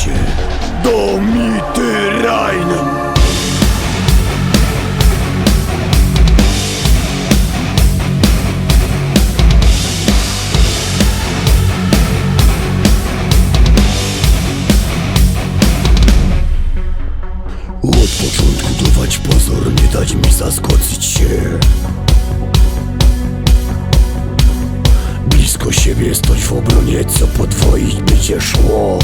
się do mity Rhein. Od początku dawać pozór, nie dać mi zaskoczyć się. Blisko siebie stać w obronie, co podwoić będzie szło.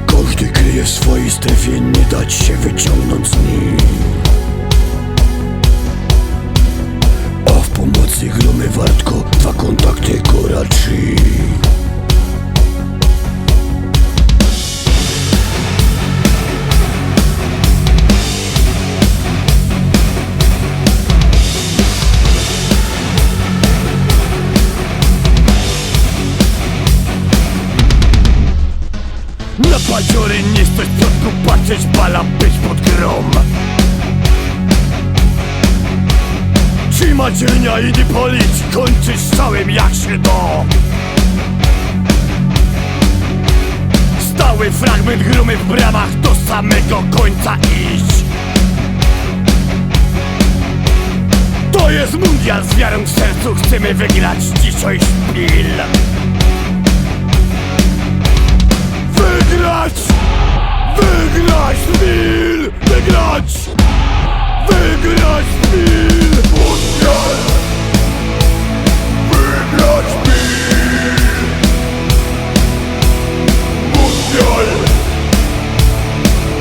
Każdy kryje w swojej strefie, nie dać się wyciągnąć z niej. A w pomocy gromy wartko, dwa kontakty koraczy. Na padziory nie stać w środku patrzeć, bala być pod grom. Trzymać rynia i nie polić, kończyć strzałem jak się do. Stały fragment gromy w bramach, do samego końca iść. To jest mundial z wiarą w sercu, chcemy wygrać dzisiaj szpil. Wygrać! Wygrać szpil! Wygrać! Wygrać szpil! Mundial! Wygrać szpil! Mundial!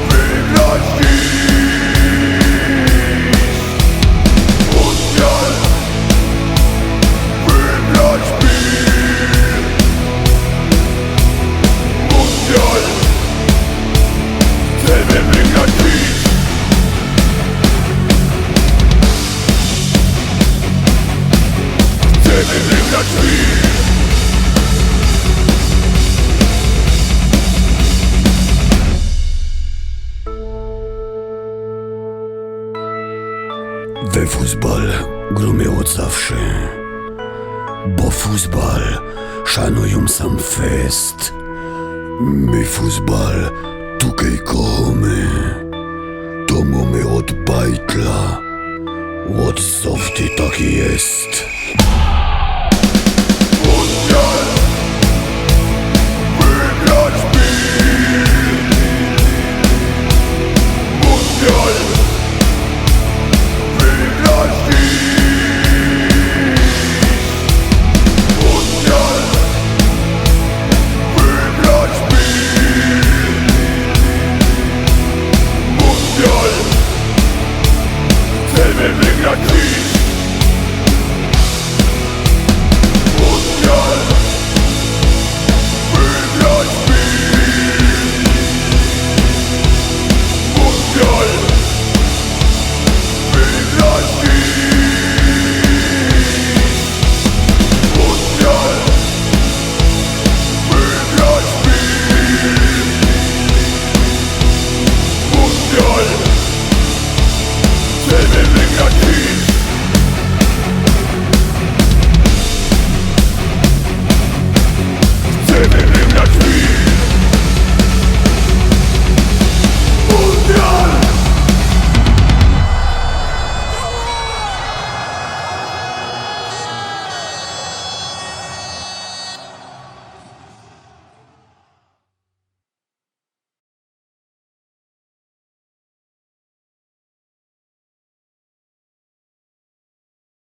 Wygrać dziś! Mundial! Wygrać szpil! Mundial! Chcemy wygrać dziś! Chcemy wygrać dziś! We futbal gramy od zawsze, bo futbal szanują sam fest. My futbal tukaj kochamy, to mamy od bajtla, od softy tak jest.